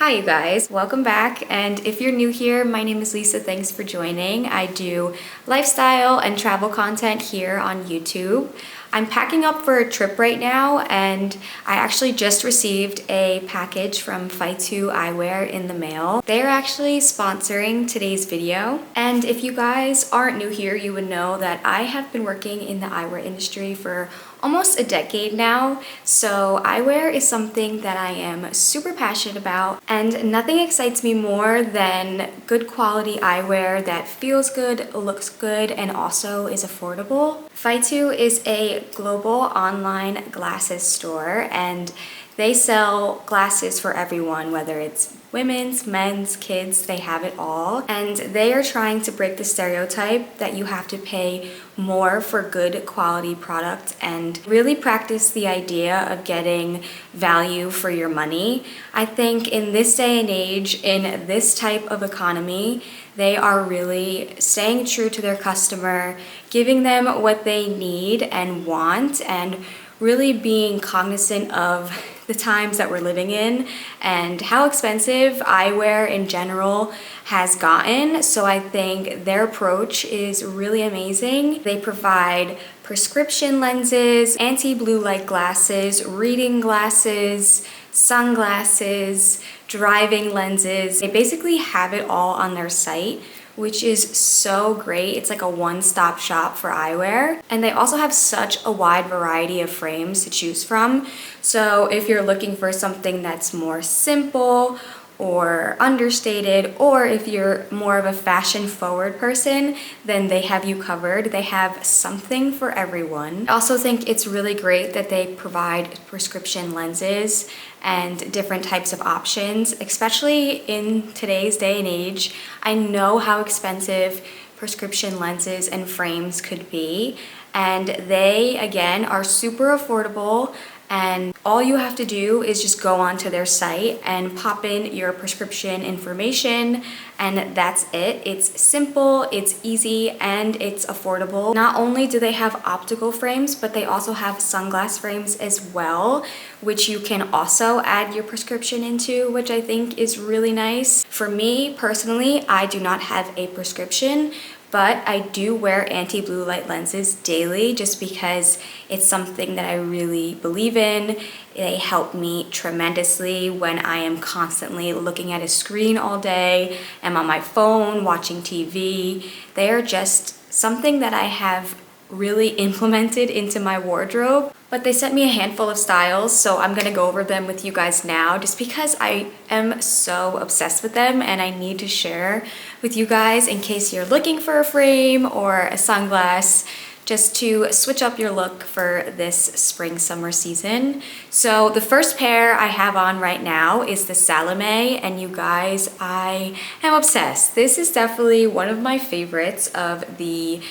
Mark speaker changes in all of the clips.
Speaker 1: Hi you guys, welcome back, and if you're new here, my name is Lisa. Thanks for joining. I do lifestyle and travel content here on YouTube. I'm packing up for a trip right now, and I actually just received a package from FYTOO Eyewear in the mail. They are actually sponsoring today's video, and if you guys aren't new here, you would know that I have been working in the eyewear industry for almost a decade now. So eyewear is something that I am super passionate about, and nothing excites me more than good quality eyewear that feels good, looks good, and also is affordable. FYTOO is a global online glasses store, and they sell glasses for everyone, whether it's women's, men's, kids, they have it all. And they are trying to break the stereotype that you have to pay more for good quality products and really practice the idea of getting value for your money. I think in this day and age, in this type of economy, they are really staying true to their customer, giving them what they need and want, and really being cognizant of the times that we're living in and how expensive eyewear in general has gotten. So I think their approach is really amazing. They provide prescription lenses, anti-blue light glasses, reading glasses, sunglasses, driving lenses. They basically have it all on their site, which is so great. It's like a one-stop shop for eyewear. And they also have such a wide variety of frames to choose from. So if you're looking for something that's more simple or understated, or if you're more of a fashion-forward person, then they have you covered. They have something for everyone. I also think it's really great that they provide prescription lenses and different types of options, especially in today's day and age. I know how expensive prescription lenses and frames could be, and they, again, are super affordable. And all you have to do is just go onto their site and pop in your prescription information, and that's it. It's simple, it's easy, and it's affordable. Not only do they have optical frames, but they also have sunglass frames as well, which you can also add your prescription into, which I think is really nice. For me personally, I do not have a prescription, but I do wear anti-blue light lenses daily just because it's something that I really believe in. They help me tremendously when I am constantly looking at a screen all day. I'm on my phone watching TV. They are just something that I have really implemented into my wardrobe. But they sent me a handful of styles, so I'm gonna go over them with you guys now just because I am so obsessed with them and I need to share with you guys in case you're looking for a frame or a sunglass, just to switch up your look for this spring-summer season. So the first pair I have on right now is the Salome, and you guys, I am obsessed. This is definitely one of my favorites of the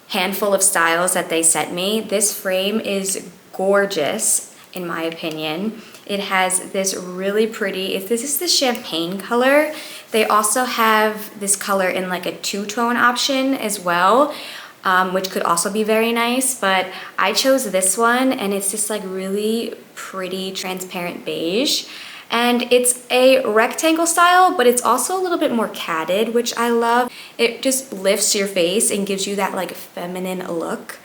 Speaker 1: handful of styles that they sent me. This frame is gorgeous in my opinion. It has this really pretty, if this is the champagne color, they also have this color in like a two-tone option as well, which could also be very nice, but I chose this one, and it's just like really pretty transparent beige. And it's a rectangle style, but it's also a little bit more catted, which I love. It just lifts your face and gives you that like feminine look.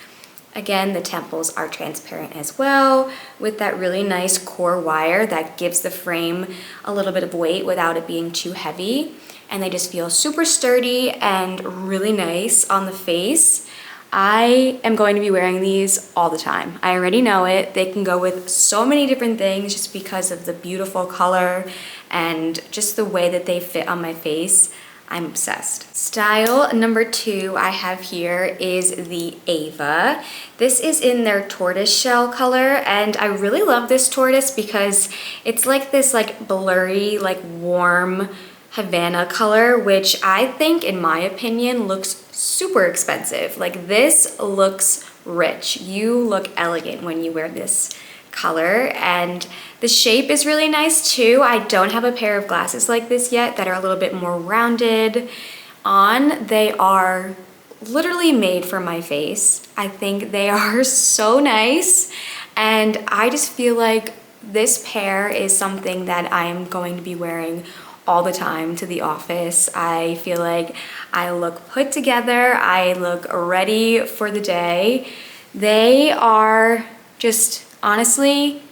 Speaker 1: Again, the temples are transparent as well, with that really nice core wire that gives the frame a little bit of weight without it being too heavy. And they just feel super sturdy and really nice on the face. I am going to be wearing these all the time. I already know it. They can go with so many different things just because of the beautiful color and just the way that they fit on my face. I'm obsessed. Style number 2 I have here is the Ava. This is in their tortoise shell color, and I really love this tortoise because it's like this like blurry, like warm Havana color, which I think, in my opinion, looks super expensive. Like, this looks rich. You look elegant when you wear this color, and the shape is really nice too. I don't have a pair of glasses like this yet that are a little bit more rounded on. They are literally made for my face. I think they are so nice, and I just feel like This pair is something that I am going to be wearing all the time to the office. I feel like I look put together, I look ready for the day. They are just, honestly,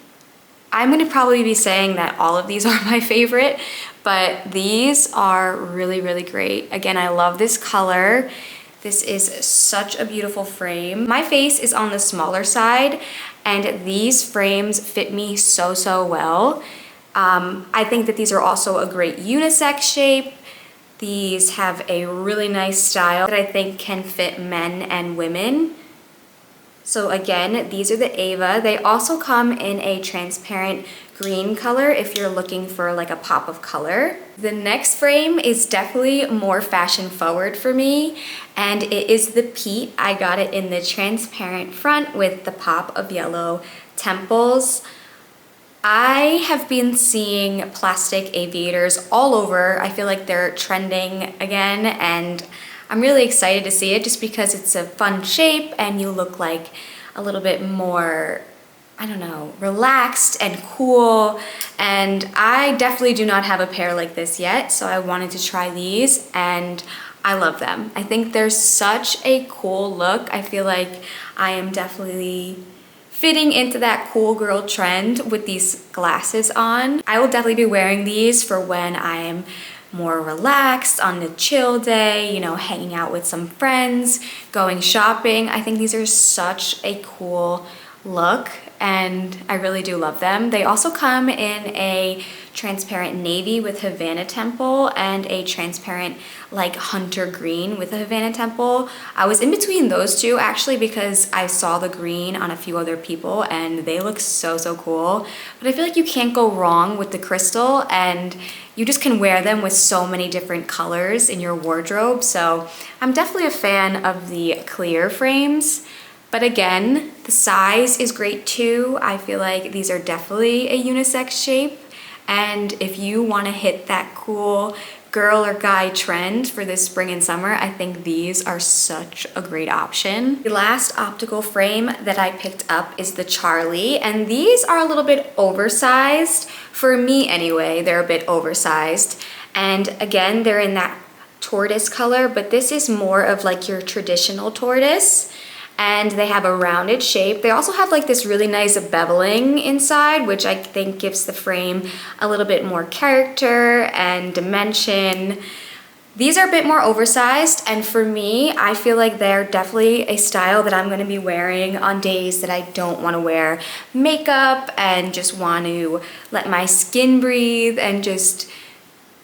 Speaker 1: I'm gonna probably be saying that all of these are my favorite, but these are really, really great. Again, I love this color. This is such a beautiful frame. My face is on the smaller side, and these frames fit me so, so well. I think that these are also a great unisex shape. These have a really nice style that I think can fit men and women. So again, these are the Ava. They also come in a transparent green color if you're looking for like a pop of color. The next frame is definitely more fashion forward for me, and it is the Pete. I got it in the transparent front with the pop of yellow temples. I have been seeing plastic aviators all over. I feel like they're trending again, and I'm really excited to see it just because it's a fun shape and you look like a little bit more, I don't know, relaxed and cool. And I definitely do not have a pair like this yet, so I wanted to try these and I love them. I think they're such a cool look. I feel like I am definitely fitting into that cool girl trend with these glasses on. I will definitely be wearing these for when I am more relaxed on a chill day, you know, hanging out with some friends, going shopping. I think these are such a cool look and I really do love them. They also come in a transparent navy with Havana temple and a transparent like hunter green with a Havana temple. I was in between those two actually because I saw the green on a few other people and they look so, so cool. But I feel like you can't go wrong with the crystal, and you just can wear them with so many different colors in your wardrobe. So I'm definitely a fan of the clear frames. But again, the size is great too. I feel like these are definitely a unisex shape. And if you want to hit that cool girl or guy trend for this spring and summer, I think these are such a great option. The last optical frame that I picked up is the Charlie, and these are a little bit oversized. For me anyway, they're a bit oversized. And again, they're in that tortoise color, but this is more of like your traditional tortoise. And they have a rounded shape. They also have like this really nice beveling inside, which I think gives the frame a little bit more character and dimension. These are a bit more oversized, and for me, I feel like they're definitely a style that I'm gonna be wearing on days that I don't wanna wear makeup and just want to let my skin breathe and just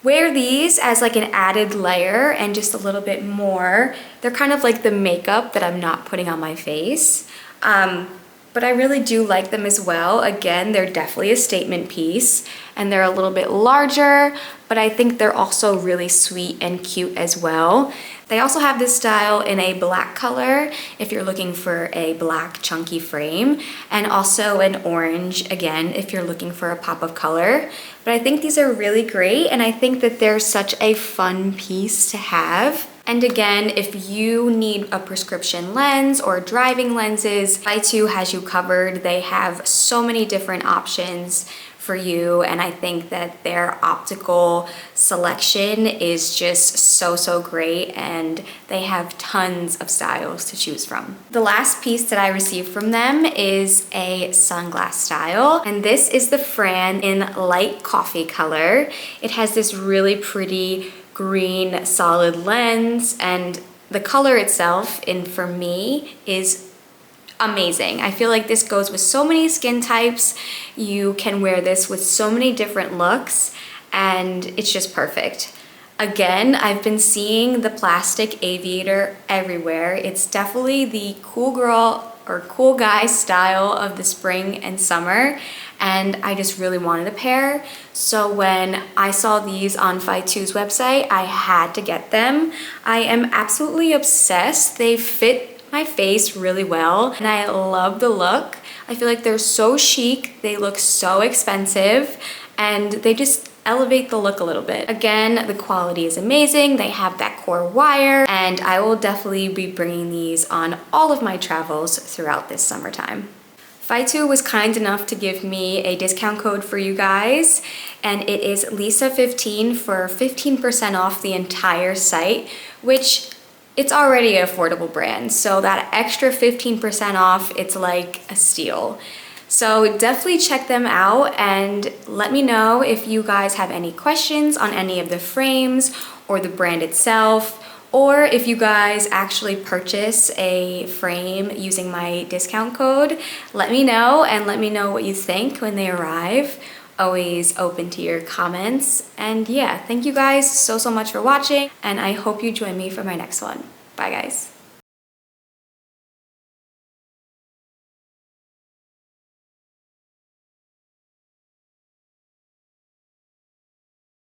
Speaker 1: wear these as like an added layer and just a little bit more. They're kind of like the makeup that I'm not putting on my face. But I really do like them as well. Again, they're definitely a statement piece and they're a little bit larger, but I think they're also really sweet and cute as well. They also have this style in a black color if you're looking for a black chunky frame, and also an orange, again, if you're looking for a pop of color. But I think these are really great, and I think that they're such a fun piece to have. And again, if you need a prescription lens or driving lenses, FYTOO has you covered. They have so many different options for you, and I think that their optical selection is just so, so great, and they have tons of styles to choose from. The last piece that I received from them is a sunglass style, and this is the Fran in light coffee color. It has this really pretty green solid lens, and the color itself, for me, is amazing. I feel like this goes with so many skin types. You can wear this with so many different looks, and it's just perfect. Again, I've been seeing the plastic aviator everywhere. It's definitely the cool girl or cool guy style of the spring and summer, and I just really wanted a pair. So when I saw these on FYTOO's website, I had to get them. I am absolutely obsessed. They fit my face really well, and I love the look. I feel like they're so chic, they look so expensive, and they just elevate the look a little bit. Again, the quality is amazing. They have that core wire, and I will definitely be bringing these on all of my travels throughout this summertime. FYTOO was kind enough to give me a discount code for you guys, and it is Lisa15 for 15% off the entire site, which it's already an affordable brand. So that extra 15% off, it's like a steal. So definitely check them out and let me know if you guys have any questions on any of the frames or the brand itself, or if you guys actually purchase a frame using my discount code. Let me know, and let me know what you think when they arrive. Always open to your comments. And yeah, thank you guys so much for watching, and I hope you join me for my next one. Bye guys.